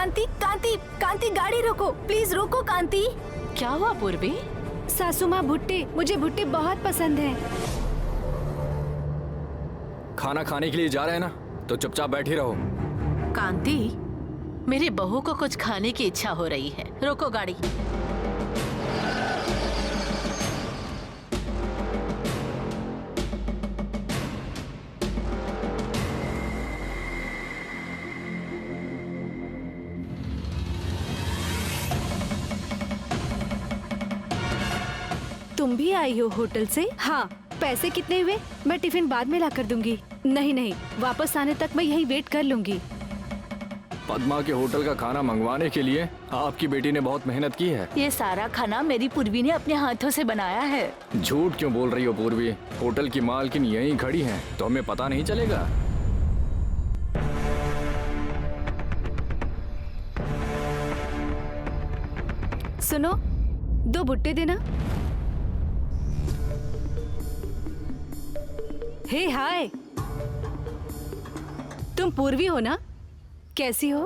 कांति कांति कांति, गाड़ी रोको प्लीज, रोको कांति। क्या हुआ पूर्वी? सासू माँ भुट्टे, मुझे भुट्टे बहुत पसंद है। खाना खाने के लिए जा रहे हैं ना, तो चुपचाप बैठी रहो। कांति, मेरी बहू को कुछ खाने की इच्छा हो रही है, रोको गाड़ी। तुम भी आई हो होटल से? हाँ। पैसे कितने हुए? मैं टिफिन बाद में ला कर दूंगी। नहीं नहीं, वापस आने तक मैं यही वेट कर लूंगी। पद्मा के होटल का खाना मंगवाने के लिए आपकी बेटी ने बहुत मेहनत की है। ये सारा खाना मेरी पूर्वी ने अपने हाथों से बनाया है। झूठ क्यों बोल रही हो पूर्वी? होटल की मालकिन यहीं खड़ी हैं, तो हमें पता नहीं चलेगा? सुनो, 2 भुट्टे देना। हे हाय, तुम पूर्वी हो ना? कैसी हो?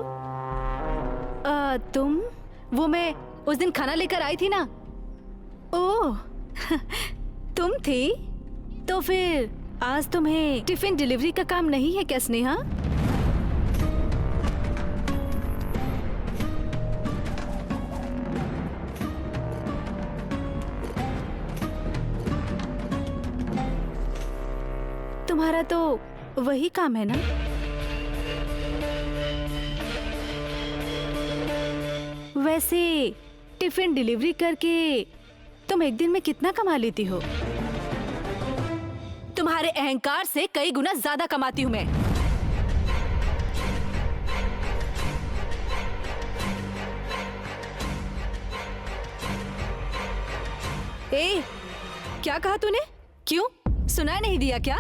तुम वो मैं उस दिन खाना लेकर आई थी ना? ओह तुम थी? तो फिर आज तुम्हें टिफिन डिलीवरी का काम नहीं है क्या स्नेहा? तुम्हारा तो वही काम है ना? वैसे टिफिन डिलीवरी करके तुम एक दिन में कितना कमा लेती हो? तुम्हारे अहंकार से कई गुना ज्यादा कमाती हूँ मैं। ए, क्या कहा तूने? क्यों सुनाई नहीं दिया क्या?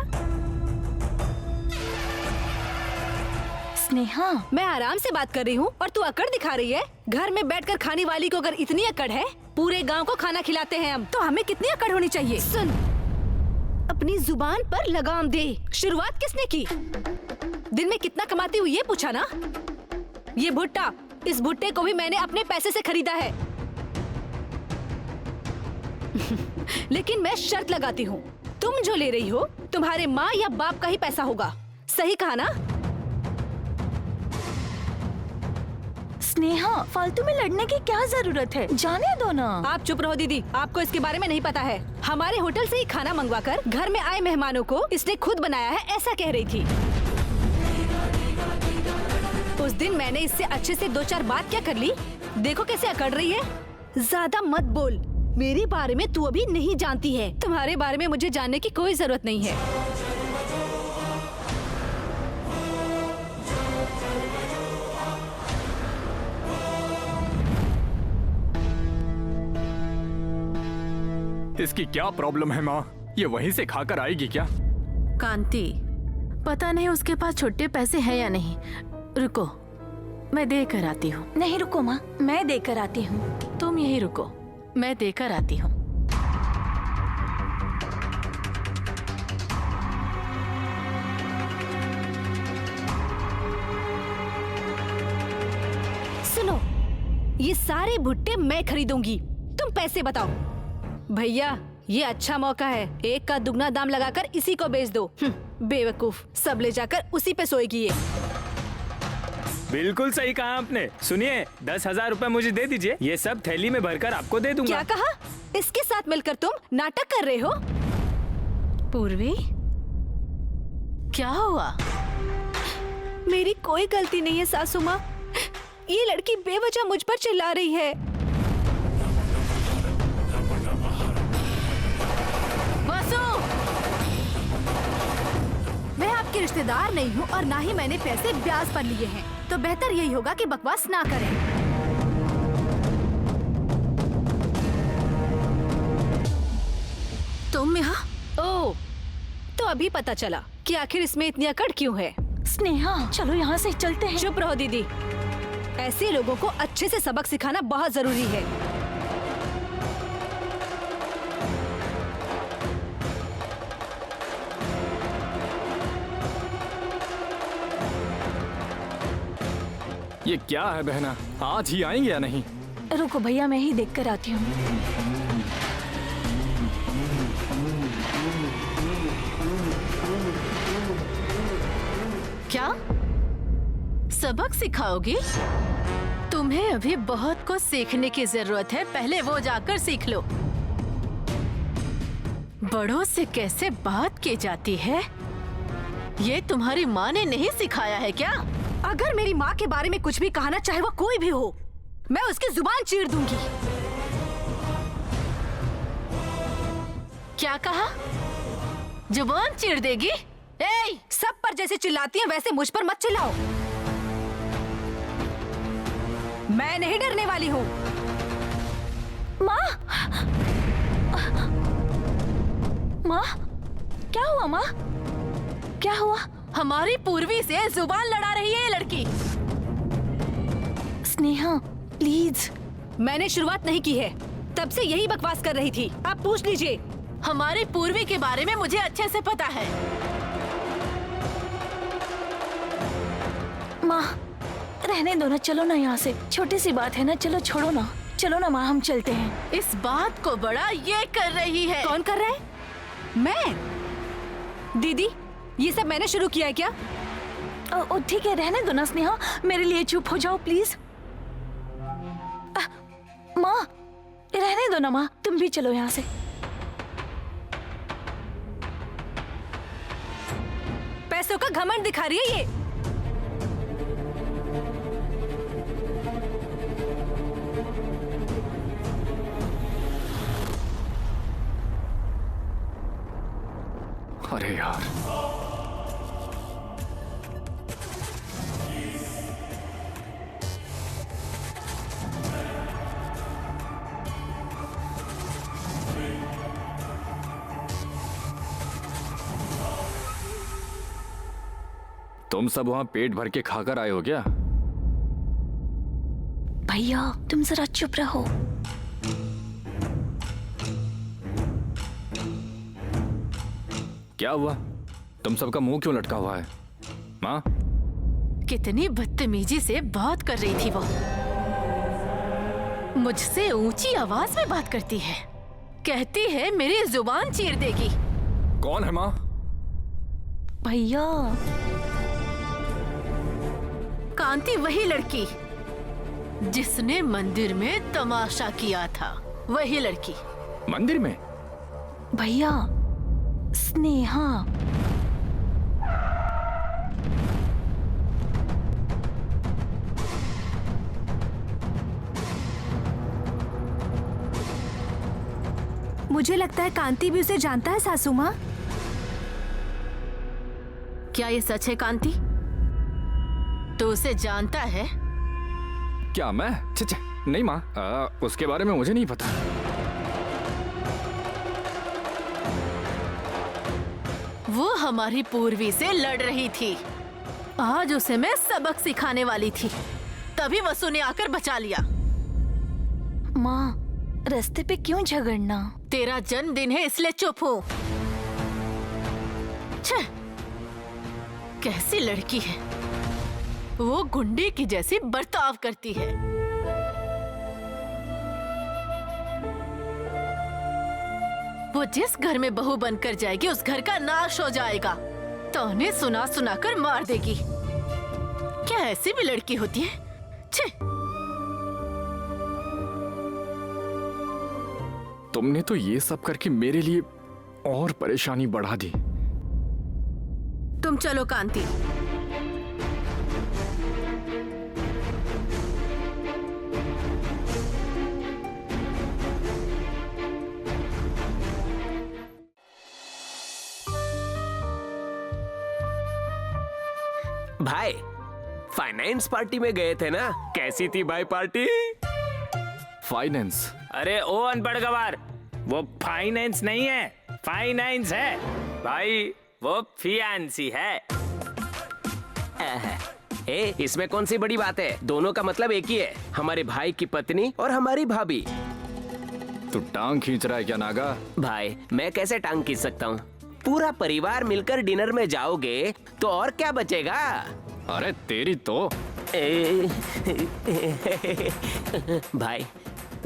स्नेहा, मैं आराम से बात कर रही हूँ और तू अकड़ दिखा रही है। घर में बैठकर खाने वाली को अगर इतनी अकड़ है, पूरे गांव को खाना खिलाते हैं हम, तो हमें कितनी अकड़ होनी चाहिए? सुन, अपनी जुबान पर लगाम दे। शुरुआत किसने की? दिन में कितना कमाती हूँ ये पूछा ना? ये भुट्टा, इस भुट्टे को भी मैंने अपने पैसे से खरीदा है। लेकिन मैं शर्त लगाती हूँ, तुम जो ले रही हो तुम्हारे माँ या बाप का ही पैसा होगा। सही कहा ना? स्नेहा, फालतू में लड़ने की क्या जरूरत है? जाने दो ना। आप चुप रहो दीदी, आपको इसके बारे में नहीं पता है। हमारे होटल से ही खाना मंगवाकर घर में आए मेहमानों को इसने खुद बनाया है, ऐसा कह रही थी। उस दिन मैंने इससे अच्छे से 2-4 बात क्या कर ली। देखो कैसे अकड़ रही है। ज्यादा मत बोल, मेरे बारे में तू अभी नहीं जानती है। तुम्हारे बारे में मुझे जानने की कोई जरूरत नहीं है। इसकी क्या प्रॉब्लम है माँ? ये वहीं से खाकर आएगी क्या? कांति, पता नहीं उसके पास छुट्टे पैसे हैं या नहीं। रुको, मैं देकर आती हूँ। नहीं रुको माँ, मैं देकर आती हूँ। तुम यहीं रुको, मैं देकर आती हूँ। सुनो, ये सारे भुट्टे मैं खरीदूंगी, तुम पैसे बताओ। भैया, ये अच्छा मौका है, एक का दुगना दाम लगाकर इसी को बेच दो। बेवकूफ, सब ले जाकर उसी पे सोएगी ये। बिल्कुल सही कहा आपने। सुनिए, 10,000 रुपए मुझे दे दीजिए, ये सब थैली में भरकर आपको दे दूंगा। क्या कहा? इसके साथ मिलकर तुम नाटक कर रहे हो? पूर्वी, क्या हुआ? मेरी कोई गलती नहीं है सासू माँ, ये लड़की बेवजह मुझ पर चिल्ला रही है। मैं आपके रिश्तेदार नहीं हूँ और ना ही मैंने पैसे ब्याज पर लिए हैं, तो बेहतर यही होगा कि बकवास ना करें। तुम यहाँ? ओह, तो अभी पता चला कि आखिर इसमें इतनी अकड़ क्यों है। स्नेहा, चलो यहाँ से चलते हैं। चुप रहो दीदी, ऐसे लोगों को अच्छे से सबक सिखाना बहुत जरूरी है। ये क्या है बहना, आज ही आएंगे या नहीं? रुको भैया, मैं ही देख कर आती हूँ। क्या सबक सिखाओगी? तुम्हें अभी बहुत कुछ सीखने की जरूरत है, पहले वो जाकर सीख लो। बड़ों से कैसे बात की जाती है, ये तुम्हारी माँ ने नहीं सिखाया है क्या? अगर मेरी माँ के बारे में कुछ भी कहा ना, चाहे वो कोई भी हो, मैं उसकी जुबान चीर दूंगी। क्या कहा? जुबान चीर देगी? ए! सब पर जैसे चिल्लाती हैं वैसे मुझ पर मत चिल्लाओ। मैं नहीं डरने वाली हूँ। माँ, माँ, क्या हुआ माँ? क्या हुआ? हमारी पूर्वी से जुबान लड़ा रही है ये लड़की। स्नेहा प्लीज। मैंने शुरुआत नहीं की है, तब से यही बकवास कर रही थी। आप पूछ लीजिए। हमारी पूर्वी के बारे में मुझे अच्छे से पता है। माँ रहने दो ना, चलो ना यहाँ से, छोटी सी बात है ना, चलो छोड़ो ना, चलो ना माँ हम चलते हैं। इस बात को बड़ा ये कर रही है। कौन कर रहा है? मैं? दीदी, ये सब मैंने शुरू किया है क्या? ठीक है, रहने दो ना स्नेहा, मेरे लिए चुप हो जाओ प्लीज। माँ रहने दो ना माँ, तुम भी चलो यहाँ से। पैसों का घमंड दिखा रही है ये। अरे यार, तुम सब वहां पेट भर के खाकर आए हो क्या? भैया तुम जरा चुप रहो। क्या हुआ? तुम सबका मुंह क्यों लटका हुआ है? माँ, कितनी बदतमीजी से बात कर रही थी वो। मुझसे ऊंची आवाज में बात करती है, कहती है मेरी जुबान चीर देगी। कौन है माँ? भैया कांति, वही लड़की जिसने मंदिर में तमाशा किया था, वही लड़की। मंदिर में? भैया स्नेहा। मुझे लगता है कांति भी उसे जानता है सासू माँ। क्या ये सच है कांति? तो उसे जानता है? क्या मैं? छे, नहीं माँ, उसके बारे में मुझे नहीं पता। वो हमारी पूर्वी से लड़ रही थी, आज उसे मैं सबक सिखाने वाली थी, तभी वसु ने आकर बचा लिया। माँ रास्ते पे क्यों झगड़ना? तेरा जन्मदिन है इसलिए चुप हूँ। छे, कैसी लड़की है वो, गुंडे की जैसी बर्ताव करती है। वो जिस घर में बहू बनकर जाएगी उस घर का नाश हो जाएगा, तो उन्हें सुना सुना कर मार देगी। क्या ऐसी भी लड़की होती है? छे! तुमने तो ये सब करके मेरे लिए और परेशानी बढ़ा दी। तुम चलो कांति। भाई फाइनेंस पार्टी में गए थे ना, कैसी थी भाई पार्टी? फाइनेंस? अरे ओ अनपढ़ गवार, वो फाइनेंस नहीं है, फाइनेंस है भाई, वो फियांसी है। ए, इसमें कौन सी बड़ी बात है? दोनों का मतलब एक ही है, हमारे भाई की पत्नी और हमारी भाभी। तू टांग खींच रहा है क्या नागा? भाई मैं कैसे टांग खींच सकता हूँ? पूरा परिवार मिलकर डिनर में जाओगे तो और क्या बचेगा? अरे तेरी तो। भाई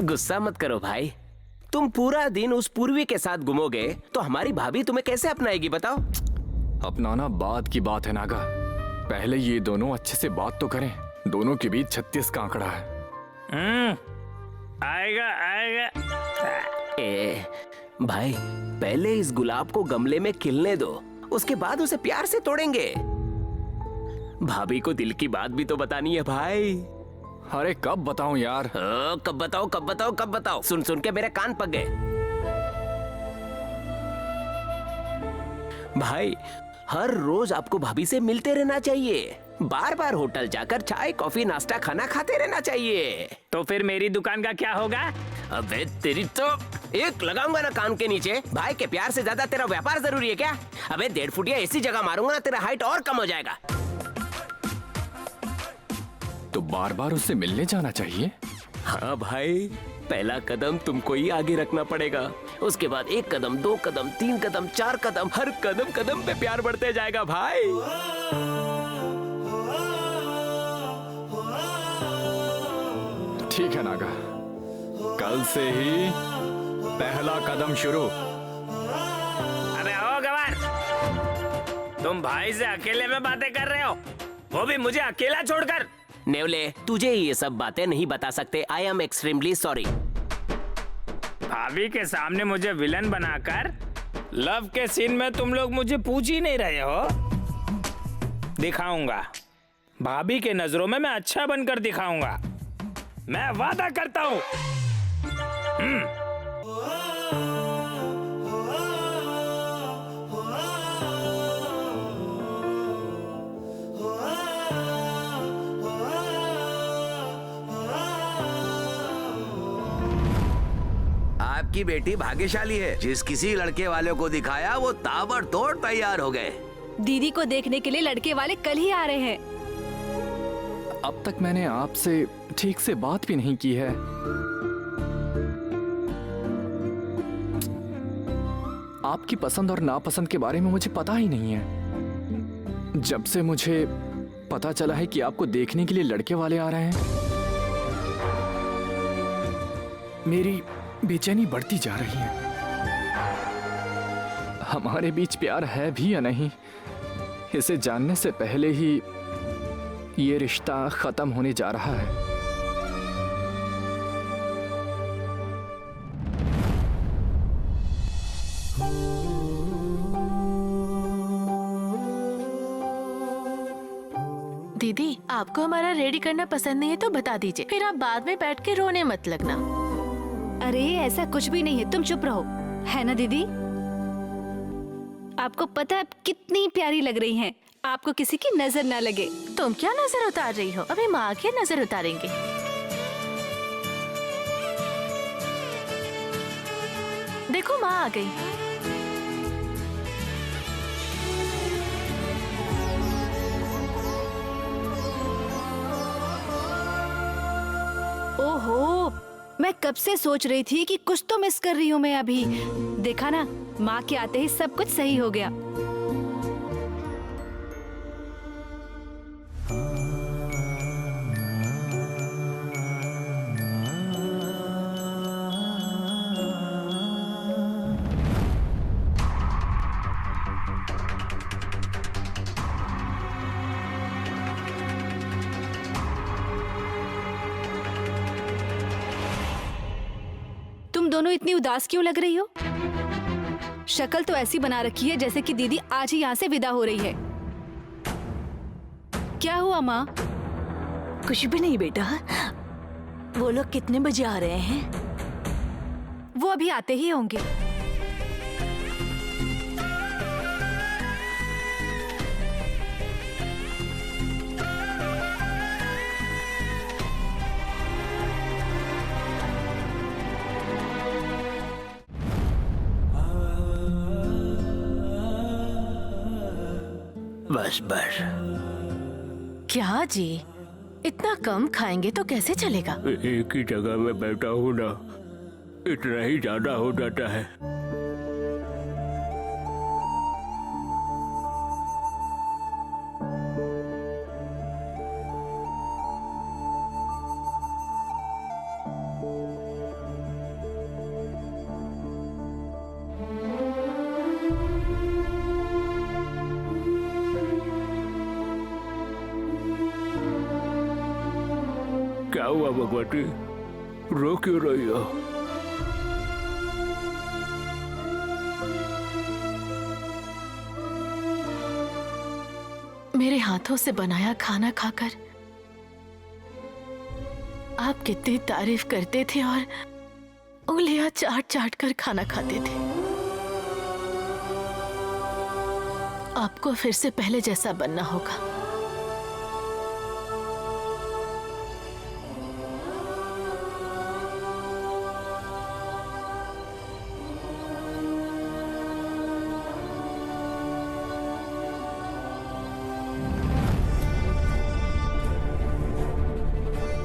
गुस्सा मत करो भाई। तुम पूरा दिन उस पूर्वी के साथ घूमोगे तो हमारी भाभी तुम्हें कैसे अपनाएगी बताओ? अपनाना बाद की बात है नागा, पहले ये दोनों अच्छे से बात तो करें। दोनों के बीच 36 का आंकड़ा है। आएगा आएगा। भाई पहले इस गुलाब को गमले में खिलने दो, उसके बाद उसे प्यार से तोड़ेंगे। भाभी को दिल की बात भी तो बतानी है भाई। अरे कब बताऊं यार? कब बताओ कब बताओ कब बताओ, सुन सुन के मेरे कान पक गए। भाई हर रोज आपको भाभी से मिलते रहना चाहिए, बार बार होटल जाकर चाय कॉफी नाश्ता खाना खाते रहना चाहिए। तो फिर मेरी दुकान का क्या होगा? अबे तेरी तो एक लगाऊंगा ना कान के नीचे। भाई के प्यार से ज्यादा तेरा व्यापार जरूरी है क्या? अबे 1.5 फुटिया ऐसी जगह मारूंगा ना तेरा हाइट और कम हो जाएगा। तो बार बार उससे मिलने जाना चाहिए। हाँ भाई, पहला कदम तुमको ही आगे रखना पड़ेगा, उसके बाद 1 कदम 2 कदम 3 कदम 4 कदम, हर कदम कदम पे प्यार बढ़ते जाएगा भाई। ठीक है नागा, कल से ही पहला कदम शुरू। अबे ओ गवार, तुम भाई से अकेले में बातें कर रहे हो, वो भी मुझे अकेला छोड़कर। नेवले तुझे ये सब बातें नहीं बता सकते। I am extremely sorry. भाभी के सामने मुझे विलन बनाकर लव के सीन में तुम लोग मुझे पूछ ही नहीं रहे हो। दिखाऊंगा, भाभी के नजरों में मैं अच्छा बनकर दिखाऊंगा, मैं वादा करता हूँ। आपकी बेटी भाग्यशाली है, जिस किसी लड़के वाले को दिखाया वो ताबड़तोड़ तैयार हो गए। दीदी को देखने के लिए लड़के वाले कल ही आ रहे हैं। अब तक मैंने आपसे ठीक से बात भी नहीं की है। आपकी पसंद और नापसंद के बारे में मुझे पता ही नहीं है। जब से मुझे पता चला है कि आपको देखने के लिए लड़के वाले आ रहे हैं, मेरी बेचैनी बढ़ती जा रही है। हमारे बीच प्यार है भी या नहीं, इसे जानने से पहले ही ये रिश्ता खत्म होने जा रहा है। दीदी, आपको हमारा रेडी करना पसंद नहीं है तो बता दीजिए, फिर आप बाद में बैठ के रोने मत लगना। अरे ऐसा कुछ भी नहीं है, तुम चुप रहो, है ना दीदी? आपको पता है आप कितनी प्यारी लग रही हैं, आपको किसी की नजर ना लगे। तुम क्या नजर उतार रही हो? अभी माँ की नजर उतारेंगे। देखो माँ आ गई। ओहो, मैं कब से सोच रही थी कि कुछ तो मिस कर रही हूँ मैं अभी। देखा ना, माँ के आते ही सब कुछ सही हो गया। तुम दोनों इतनी उदास क्यों लग रही हो? शक्ल तो ऐसी बना रखी है जैसे कि दीदी आज ही यहाँ से विदा हो रही है। क्या हुआ माँ? कुछ भी नहीं बेटा। वो लोग कितने बजे आ रहे हैं? वो अभी आते ही होंगे। बस बस। क्या जी, इतना कम खाएंगे तो कैसे चलेगा? एक ही जगह में बैठा हूँ ना, इतना ही ज्यादा हो जाता है। क्या हुआ भगवती, रो क्यों रही हो? मेरे हाथों से बनाया खाना खाकर आप कितनी तारीफ करते थे और उंगलियां चाट चाट कर खाना खाते थे। आपको फिर से पहले जैसा बनना होगा।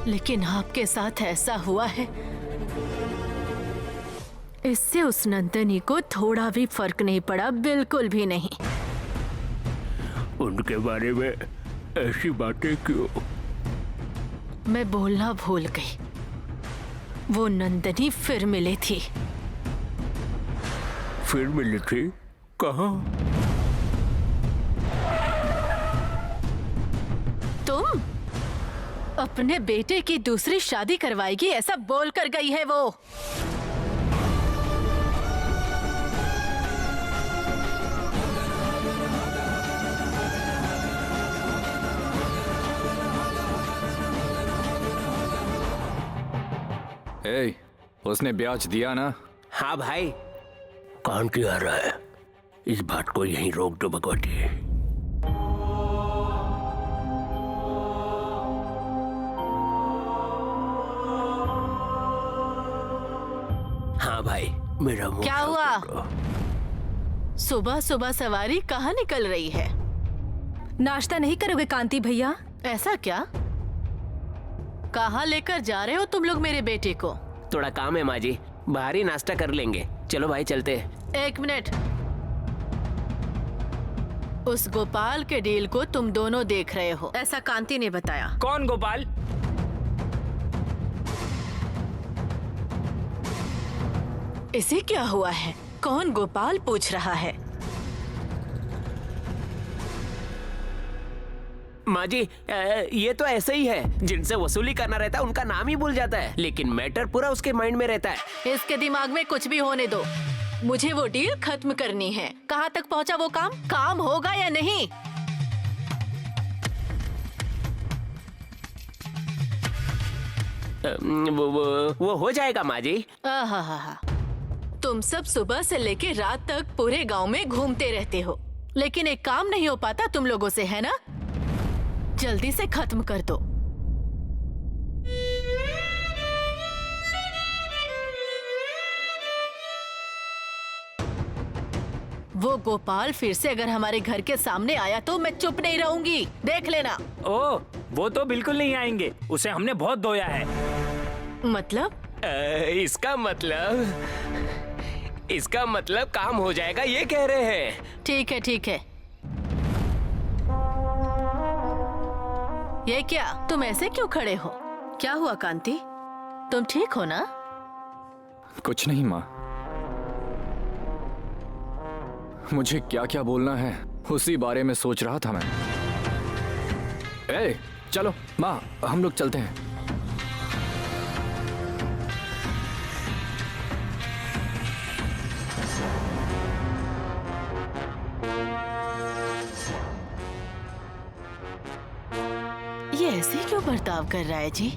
लेकिन आपके साथ ऐसा हुआ है, इससे उस नंदनी को थोड़ा भी फर्क नहीं पड़ा, बिल्कुल भी नहीं। उनके बारे में ऐसी बातें क्यों? मैं बोलना भूल गई, वो नंदनी फिर मिली थी। फिर मिली थी? कहाँ? तुम अपने बेटे की दूसरी शादी करवाएगी ऐसा बोल कर गई है वो। ए, उसने ब्याज दिया ना? हाँ भाई। कौन की आ रहा है? इस बात को यहीं रोक दो भगवती। हाँ भाई, मेरा मुंह क्या हुआ? सुबह सुबह सवारी कहाँ निकल रही है? नाश्ता नहीं करोगे कांति भैया? ऐसा क्या? कहाँ लेकर जा रहे हो तुम लोग मेरे बेटे को? थोड़ा काम है माँ जी, बाहर ही नाश्ता कर लेंगे। चलो भाई चलते हैं। 1 मिनट, उस गोपाल के डील को तुम दोनों देख रहे हो, ऐसा कांति ने बताया। कौन गोपाल? इसे क्या हुआ है? कौन गोपाल पूछ रहा है? माँ जी, ये तो ऐसे ही है, जिनसे वसूली करना रहता है उनका नाम ही भूल जाता है, लेकिन मैटर पूरा उसके माइंड में रहता है। इसके दिमाग में कुछ भी होने दो, मुझे वो डील खत्म करनी है। कहाँ तक पहुँचा वो काम? काम होगा या नहीं? वो हो जाएगा माँ जी। आहा, तुम सब सुबह से लेके रात तक पूरे गांव में घूमते रहते हो, लेकिन एक काम नहीं हो पाता तुम लोगों से, है ना? जल्दी से खत्म कर दो। वो गोपाल फिर से अगर हमारे घर के सामने आया तो मैं चुप नहीं रहूंगी, देख लेना। ओ, वो तो बिल्कुल नहीं आएंगे, उसे हमने बहुत धोया है। मतलब? इसका मतलब काम हो जाएगा, ये कह रहे हैं। ठीक है ठीक है। ये क्या, तुम ऐसे क्यों खड़े हो? क्या हुआ कांति, तुम ठीक हो ना? कुछ नहीं माँ, मुझे क्या क्या बोलना है उसी बारे में सोच रहा था मैं। ए, चलो माँ, हम लोग चलते हैं। ये ऐसे क्यों बर्ताव कर रहा है जी?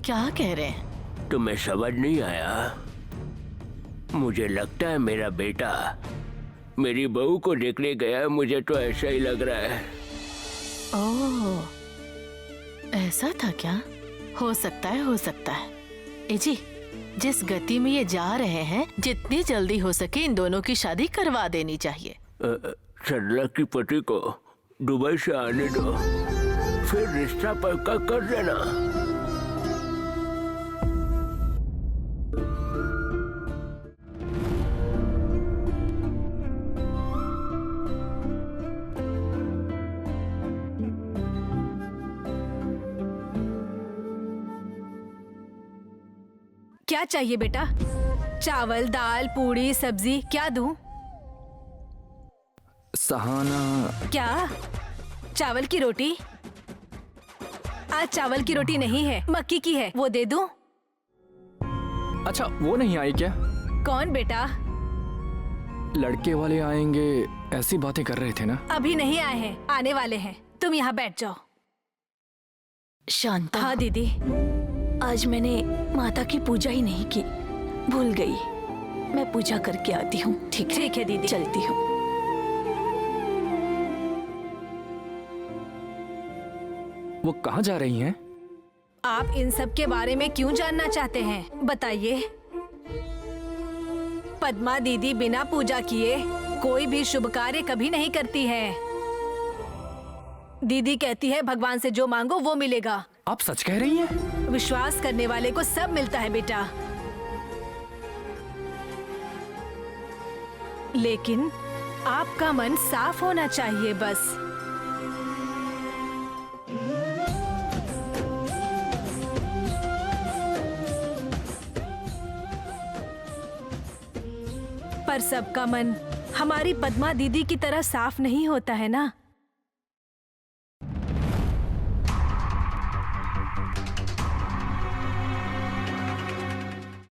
क्या कह रहे हैं? तुम्हें समझ नहीं आया? मुझे लगता है मेरा बेटा मेरी बहू को देखने गया, मुझे तो ऐसा ही लग रहा है। ओह, ऐसा था क्या? हो सकता है, हो सकता है। ए जी, जिस गति में ये जा रहे हैं, जितनी जल्दी हो सके इन दोनों की शादी करवा देनी चाहिए। सरला की पति को दुबई से आने दो, फिर रिश्ता पक्का कर देना। क्या चाहिए बेटा? चावल, दाल, पूड़ी, सब्जी, क्या दूं? सहाना। क्या? चावल की रोटी? आज चावल की रोटी नहीं है, मक्की की है, वो दे दूं? अच्छा, वो नहीं आई क्या? कौन बेटा? लड़के वाले आएंगे ऐसी बातें कर रहे थे ना? अभी नहीं आए हैं, आने वाले हैं। तुम यहाँ बैठ जाओ। शांता, हाँ दीदी। आज मैंने माता की पूजा ही नहीं की, भूल गई। मैं पूजा करके आती हूँ। ठीक है दीदी, चलती हूँ। वो कहाँ जा रही हैं? आप इन सब के बारे में क्यों जानना चाहते हैं, बताइए। पद्मा दीदी बिना पूजा किए कोई भी शुभ कार्य कभी नहीं करती है। दीदी कहती है भगवान से जो मांगो वो मिलेगा। आप सच कह रही हैं? विश्वास करने वाले को सब मिलता है बेटा, लेकिन आपका मन साफ होना चाहिए बस। पर सबका मन हमारी पद्मा दीदी की तरह साफ नहीं होता है ना।